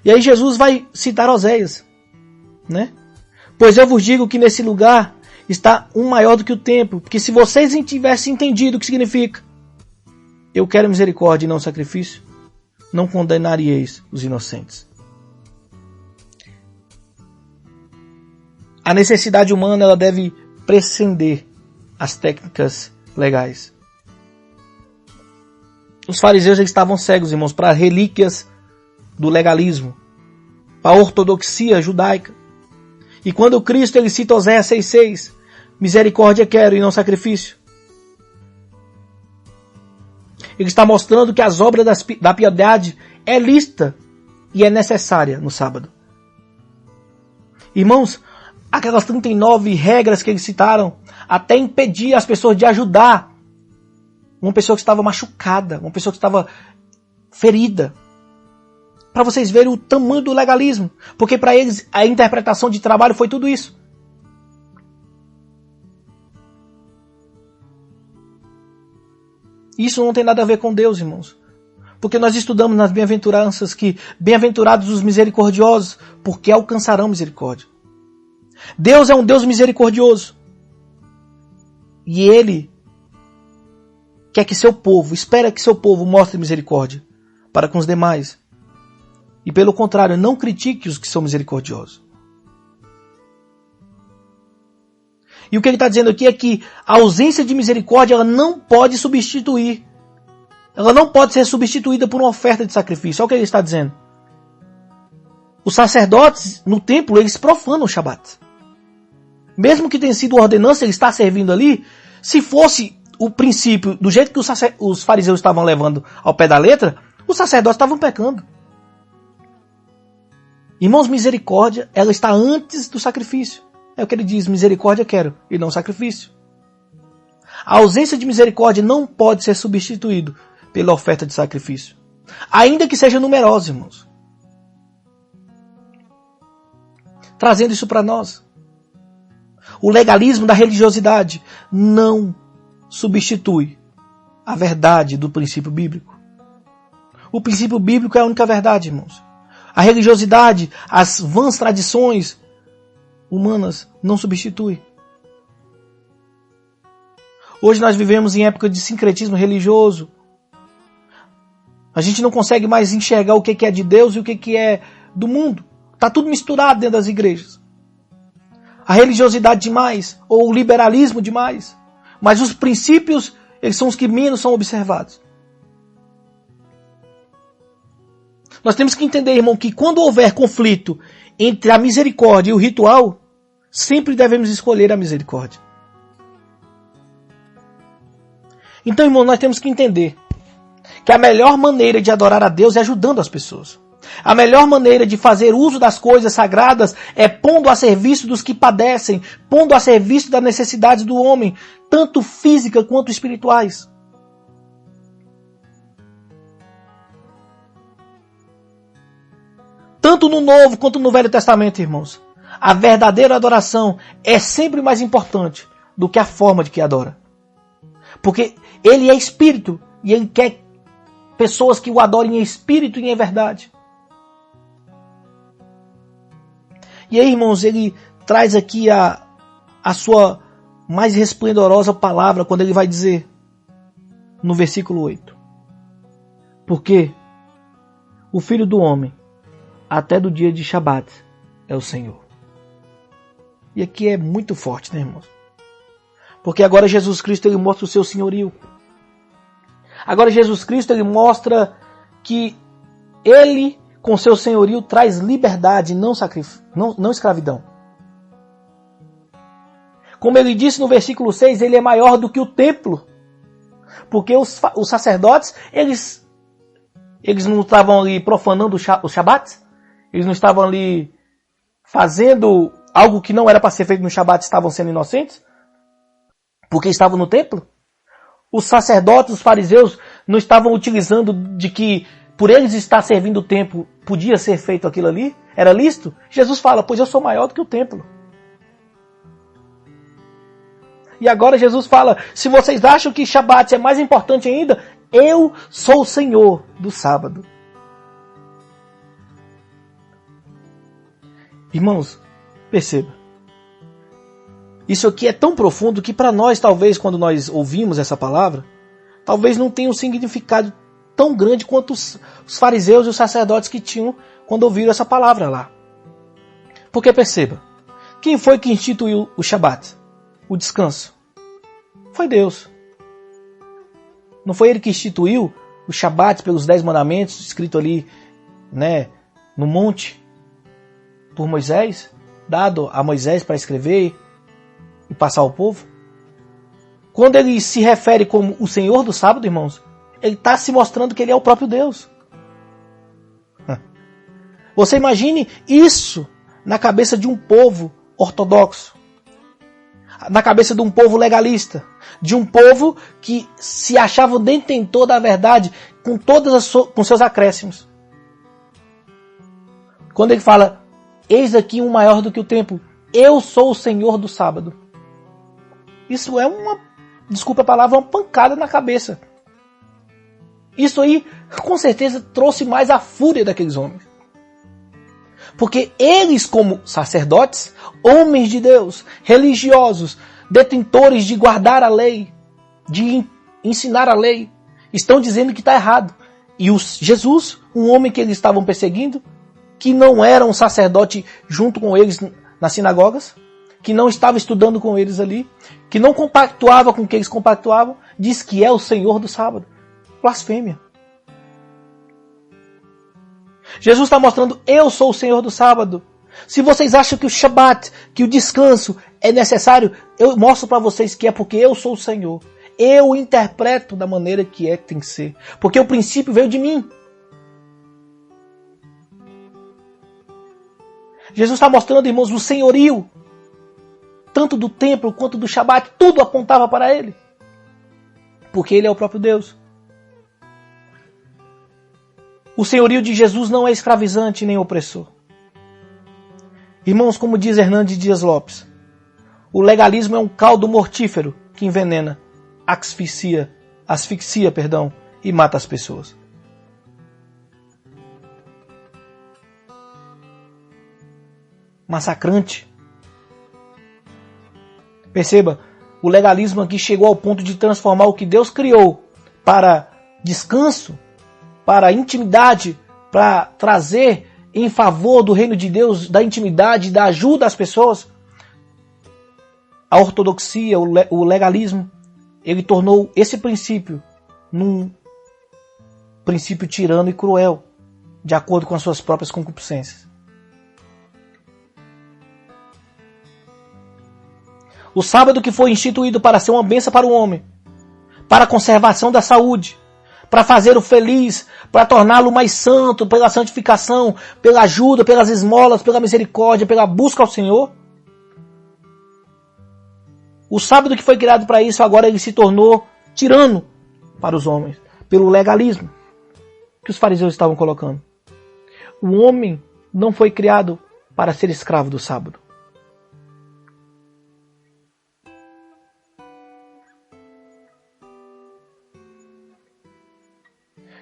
E aí Jesus vai citar Oséias, né? Pois eu vos digo que nesse lugar está um maior do que o templo, porque se vocês tivessem entendido o que significa, eu quero misericórdia e não sacrifício, não condenaríeis os inocentes. A necessidade humana, ela deve prescender as técnicas legais. Os fariseus, eles estavam cegos, irmãos, para relíquias do legalismo, para a ortodoxia judaica. E quando Cristo ele cita Oséias 6,6, misericórdia quero e não sacrifício, ele está mostrando que as obras da piedade é lícita e é necessária no sábado. Irmãos, aquelas 39 regras que eles citaram até impedir as pessoas de ajudar uma pessoa que estava machucada, uma pessoa que estava ferida. Para vocês verem o tamanho do legalismo. Porque para eles a interpretação de trabalho foi tudo isso. Isso não tem nada a ver com Deus, irmãos. Porque nós estudamos nas bem-aventuranças que bem-aventurados os misericordiosos, porque alcançarão misericórdia. Deus é um Deus misericordioso. E Ele quer que seu povo, espera que seu povo mostre misericórdia para com os demais. E pelo contrário, não critique os que são misericordiosos. E o que ele está dizendo aqui é que a ausência de misericórdia ela não pode substituir. Ela não pode ser substituída por uma oferta de sacrifício. Olha o que ele está dizendo. Os sacerdotes no templo, eles profanam o Shabat. Mesmo que tenha sido ordenança, ele está servindo ali. Se fosse o princípio, do jeito que os fariseus estavam levando ao pé da letra, os sacerdotes estavam pecando. Irmãos, misericórdia, ela está antes do sacrifício. É o que ele diz, misericórdia quero e não sacrifício. A ausência de misericórdia não pode ser substituído pela oferta de sacrifício. Ainda que seja numerosa, irmãos. Trazendo isso para nós. O legalismo da religiosidade não substitui a verdade do princípio bíblico. O princípio bíblico é a única verdade, irmãos. A religiosidade, as vãs tradições humanas não substituem. Hoje nós vivemos em época de sincretismo religioso. A gente não consegue mais enxergar o que é de Deus e o que é do mundo. Está tudo misturado dentro das igrejas. A religiosidade demais, ou o liberalismo demais. Mas os princípios, eles são os que menos são observados. Nós temos que entender, irmão, que quando houver conflito entre a misericórdia e o ritual, sempre devemos escolher a misericórdia. Então, irmão, nós temos que entender que a melhor maneira de adorar a Deus é ajudando as pessoas. A melhor maneira de fazer uso das coisas sagradas é pondo a serviço dos que padecem, pondo a serviço das necessidades do homem, tanto física quanto espirituais. Tanto no Novo quanto no Velho Testamento, irmãos, a verdadeira adoração é sempre mais importante do que a forma de que adora. Porque ele é espírito e ele quer pessoas que o adorem em espírito e em verdade. E aí, irmãos, ele traz aqui a sua mais resplendorosa palavra quando ele vai dizer no versículo 8. Porque o Filho do Homem, até do dia de Shabat, é o Senhor. E aqui é muito forte, né, irmãos? Porque agora Jesus Cristo ele mostra o seu senhorio. Agora Jesus Cristo ele mostra que ele, com seu senhorio, traz liberdade, não escravidão. Como ele disse no versículo 6, ele é maior do que o templo. Porque os sacerdotes, eles não estavam ali profanando os Shabat. Eles não estavam ali fazendo algo que não era para ser feito no Shabat, estavam sendo inocentes. Porque estavam no templo. Os sacerdotes, os fariseus, não estavam utilizando de que por eles estar servindo o templo, podia ser feito aquilo ali, era lícito. Jesus fala, pois eu sou maior do que o templo. E agora Jesus fala, se vocês acham que Shabat é mais importante ainda, eu sou o Senhor do sábado. Irmãos, perceba. Isso aqui é tão profundo que para nós, talvez, quando nós ouvimos essa palavra, talvez não tenha um significado tão grande quanto os fariseus e os sacerdotes que tinham quando ouviram essa palavra lá. Porque perceba, quem foi que instituiu o Shabat? O descanso? Foi Deus. Não foi Ele que instituiu o Shabat pelos 10 mandamentos, escrito ali, no monte, por Moisés, dado a Moisés para escrever e passar ao povo? Quando Ele se refere como o Senhor do sábado, irmãos, Ele está se mostrando que Ele é o próprio Deus. Você imagine isso na cabeça de um povo ortodoxo, na cabeça de um povo legalista, de um povo que se achava detentor da verdade com seus acréscimos. Quando ele fala, eis aqui um maior do que o templo, eu sou o Senhor do sábado. Isso é desculpa a palavra, uma pancada na cabeça. Isso aí, com certeza, trouxe mais a fúria daqueles homens. Porque eles, como sacerdotes, homens de Deus, religiosos, detentores de guardar a lei, de ensinar a lei, estão dizendo que está errado. E Jesus, um homem que eles estavam perseguindo, que não era um sacerdote junto com eles nas sinagogas, que não estava estudando com eles ali, que não compactuava com o que eles compactuavam, diz que é o Senhor do sábado. Blasfêmia. Jesus está mostrando, eu sou o Senhor do sábado. Se vocês acham que o Shabat, que o descanso é necessário, eu mostro para vocês que é porque eu sou o Senhor. Eu interpreto da maneira que tem que ser. Porque o princípio veio de mim. Jesus está mostrando, irmãos, o senhorio. Tanto do templo quanto do Shabat, tudo apontava para Ele. Porque Ele é o próprio Deus. O senhorio de Jesus não é escravizante nem opressor. Irmãos, como diz Hernandes Dias Lopes, o legalismo é um caldo mortífero que envenena, asfixia, e mata as pessoas. Massacrante. Perceba, o legalismo aqui chegou ao ponto de transformar o que Deus criou para descanso, para intimidade, para trazer em favor do reino de Deus, da intimidade, da ajuda às pessoas. A ortodoxia, o legalismo, ele tornou esse princípio num princípio tirano e cruel, de acordo com as suas próprias concupiscências. O sábado que foi instituído para ser uma bênção para o homem, para a conservação da saúde, para fazer-o feliz, para torná-lo mais santo, pela santificação, pela ajuda, pelas esmolas, pela misericórdia, pela busca ao Senhor. O sábado que foi criado para isso, agora ele se tornou tirano para os homens, pelo legalismo que os fariseus estavam colocando. O homem não foi criado para ser escravo do sábado.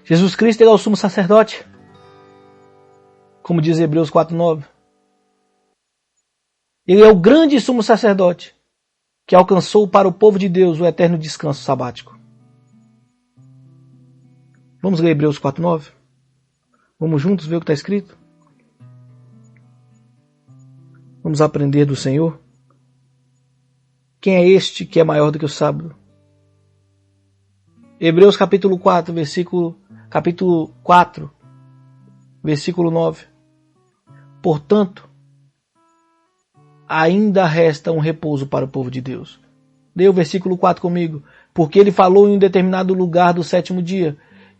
Jesus Cristo é o sumo sacerdote, como diz Hebreus 4:9. Ele é o grande sumo sacerdote que alcançou para o povo de Deus o eterno descanso sabático. Vamos ler Hebreus 4:9? Vamos juntos ver o que está escrito? Vamos aprender do Senhor? Quem é este que é maior do que o sábado? Hebreus capítulo 4, versículo 9. Portanto, ainda resta um repouso para o povo de Deus. Leia o versículo 4 comigo. Porque ele falou em um determinado lugar do sétimo dia,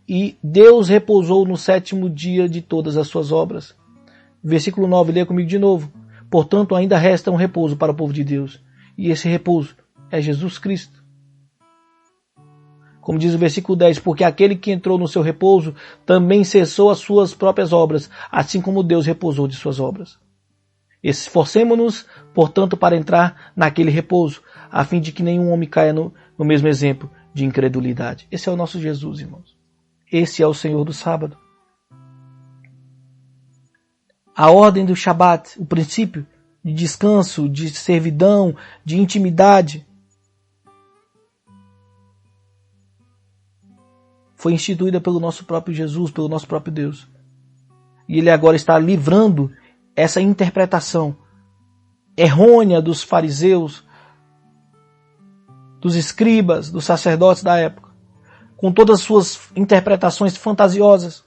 e Deus repousou no sétimo dia de todas as suas obras. Versículo 9, leia comigo de novo. Portanto, ainda resta um repouso para o povo de Deus, e esse repouso é Jesus Cristo. Como diz o versículo 10, porque aquele que entrou no seu repouso também cessou as suas próprias obras, assim como Deus repousou de suas obras. Esforcemo-nos, portanto, para entrar naquele repouso, a fim de que nenhum homem caia no mesmo exemplo de incredulidade. Esse é o nosso Jesus, irmãos. Esse é o Senhor do sábado. A ordem do Shabat, o princípio de descanso, de servidão, de intimidade, foi instituída pelo nosso próprio Jesus, pelo nosso próprio Deus. E Ele agora está livrando essa interpretação errônea dos fariseus, dos escribas, dos sacerdotes da época, com todas as suas interpretações fantasiosas,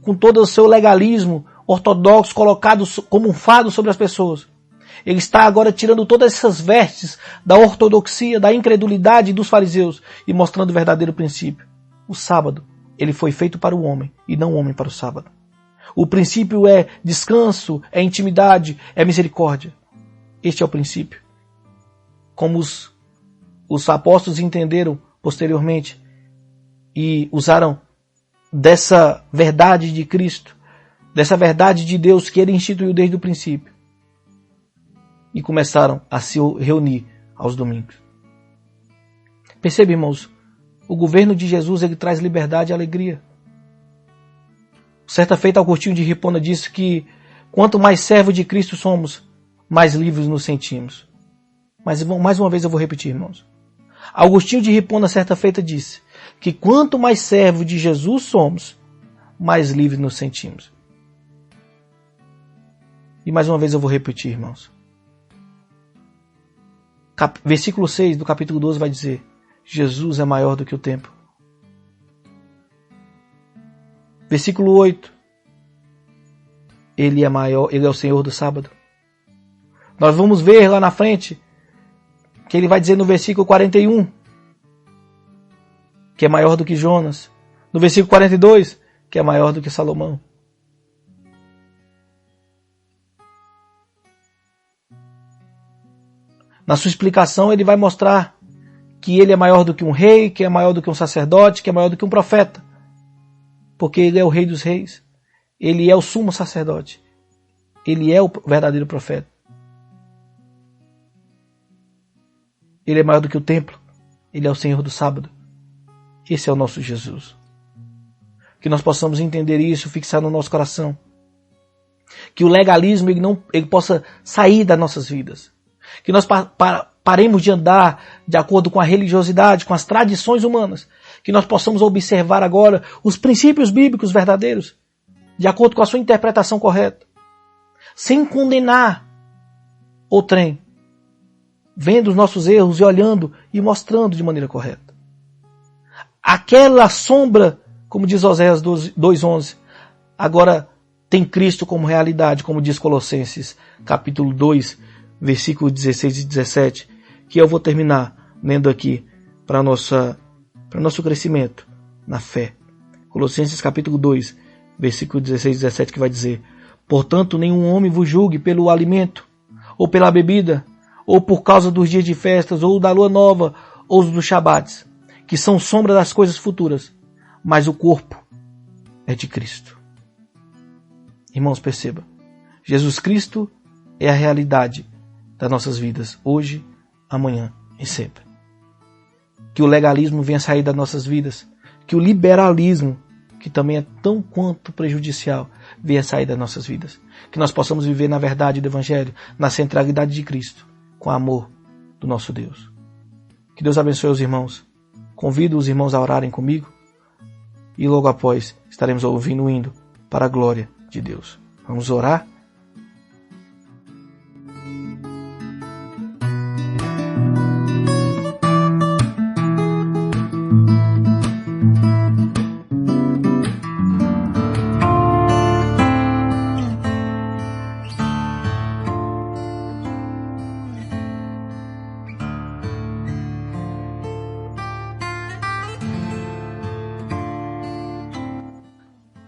com todo o seu legalismo ortodoxo colocado como um fardo sobre as pessoas. Ele está agora tirando todas essas vestes da ortodoxia, da incredulidade dos fariseus e mostrando o verdadeiro princípio. O sábado, ele foi feito para o homem e não o homem para o sábado. O princípio é descanso, é intimidade, é misericórdia. Este é o princípio. Como os apóstolos entenderam posteriormente e usaram dessa verdade de Cristo, dessa verdade de Deus que Ele instituiu desde o princípio, e começaram a se reunir aos domingos. Percebe, irmãos, o governo de Jesus ele traz liberdade e alegria. Certa feita, Agostinho de Hipona disse que quanto mais servo de Cristo somos, mais livres nos sentimos. Mas mais uma vez eu vou repetir, irmãos. Agostinho de Hipona, certa feita, disse que quanto mais servo de Jesus somos, mais livres nos sentimos. E mais uma vez eu vou repetir, irmãos. Versículo 6 do capítulo 12 vai dizer: Jesus é maior do que o tempo. Versículo 8. Ele é maior, ele é o Senhor do sábado. Nós vamos ver lá na frente que ele vai dizer no versículo 41 que é maior do que Jonas. No versículo 42 que é maior do que Salomão. Na sua explicação ele vai mostrar que ele é maior do que um rei, que é maior do que um sacerdote, que é maior do que um profeta. Porque ele é o rei dos reis. Ele é o sumo sacerdote. Ele é o verdadeiro profeta. Ele é maior do que o templo. Ele é o Senhor do sábado. Esse é o nosso Jesus. Que nós possamos entender isso, fixar no nosso coração. Que o legalismo ele possa sair das nossas vidas. Que nós paremos de andar de acordo com a religiosidade, com as tradições humanas. Que nós possamos observar agora os princípios bíblicos verdadeiros, de acordo com a sua interpretação correta. Sem condenar outrem, vendo os nossos erros e olhando e mostrando de maneira correta. Aquela sombra, como diz Oséias 2:11, agora tem Cristo como realidade, como diz Colossenses capítulo 2, versículos 16 e 17, que eu vou terminar lendo aqui para nosso crescimento na fé. Colossenses capítulo 2, versículo 16 e 17, que vai dizer: portanto, nenhum homem vos julgue pelo alimento, ou pela bebida, ou por causa dos dias de festas, ou da lua nova, ou dos shabates, que são sombra das coisas futuras, mas o corpo é de Cristo. Irmãos, perceba, Jesus Cristo é a realidade das nossas vidas, hoje, amanhã e sempre. Que o legalismo venha sair das nossas vidas, que o liberalismo, que também é tão quanto prejudicial, venha sair das nossas vidas. Que nós possamos viver na verdade do Evangelho, na centralidade de Cristo, com amor do nosso Deus. Que Deus abençoe os irmãos. Convido os irmãos a orarem comigo e logo após estaremos ouvindo o hino para a glória de Deus. Vamos orar?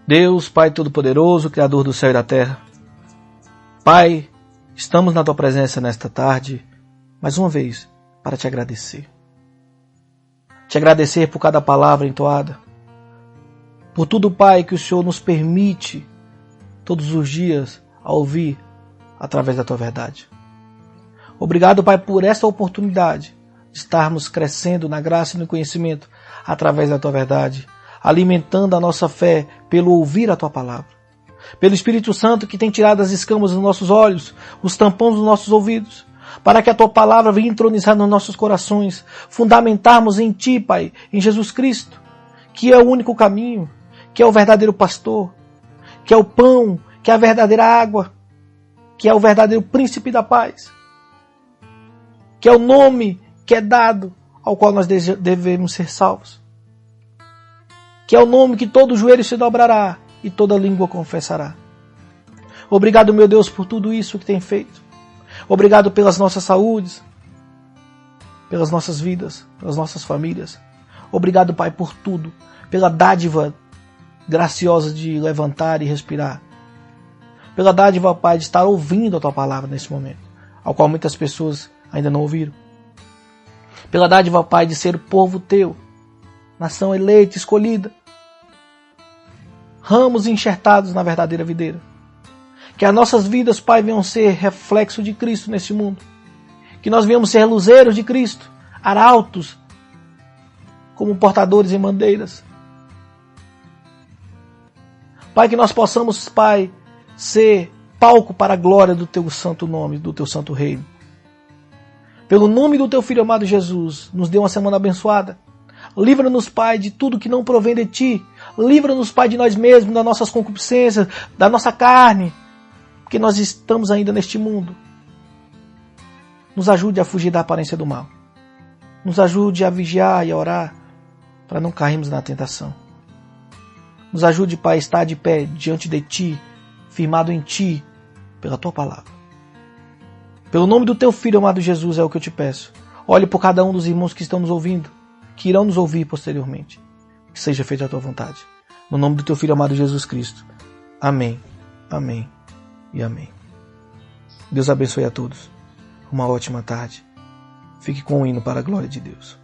Deus, Pai Todo-Poderoso, Criador do céu e da terra. Pai, estamos na Tua presença nesta tarde, mais uma vez, para Te agradecer. Te agradecer por cada palavra entoada, por tudo, Pai, que o Senhor nos permite, todos os dias, a ouvir através da Tua verdade. Obrigado, Pai, por esta oportunidade de estarmos crescendo na graça e no conhecimento através da Tua verdade, alimentando a nossa fé pelo ouvir a Tua palavra. Pelo Espírito Santo que tem tirado as escamas dos nossos olhos, os tampões dos nossos ouvidos, para que a Tua palavra venha entronizar nos nossos corações, fundamentarmos em Ti, Pai, em Jesus Cristo, que é o único caminho, que é o verdadeiro pastor, que é o pão, que é a verdadeira água, que é o verdadeiro príncipe da paz, que é o nome que é dado ao qual nós devemos ser salvos, que é o nome que todo joelho se dobrará e toda língua confessará. Obrigado, meu Deus, por tudo isso que tem feito. Obrigado pelas nossas saúdes, pelas nossas vidas, pelas nossas famílias. Obrigado, Pai, por tudo, pela dádiva graciosa de levantar e respirar. Pela dádiva, Pai, de estar ouvindo a Tua palavra nesse momento, ao qual muitas pessoas ainda não ouviram. Pela dádiva, Pai, de ser o povo Teu, nação eleita, escolhida, ramos enxertados na verdadeira videira. Que as nossas vidas, Pai, venham ser reflexo de Cristo nesse mundo. Que nós venhamos ser luzeiros de Cristo, arautos, como portadores em bandeiras. Pai, que nós possamos, Pai, ser palco para a glória do Teu santo nome, do Teu santo reino. Pelo nome do Teu Filho amado Jesus, nos dê uma semana abençoada. Livra-nos, Pai, de tudo que não provém de Ti. Livra-nos, Pai, de nós mesmos, das nossas concupiscências, da nossa carne, porque nós estamos ainda neste mundo. Nos ajude a fugir da aparência do mal. Nos ajude a vigiar e a orar para não cairmos na tentação. Nos ajude, Pai, a estar de pé diante de Ti, firmado em Ti, pela Tua palavra. Pelo nome do Teu Filho amado Jesus é o que eu te peço. Olhe por cada um dos irmãos que estão nos ouvindo, que irão nos ouvir posteriormente. Que seja feita a Tua vontade. No nome do Teu Filho amado Jesus Cristo. Amém, amém e amém. Deus abençoe a todos. Uma ótima tarde. Fique com o hino para a glória de Deus.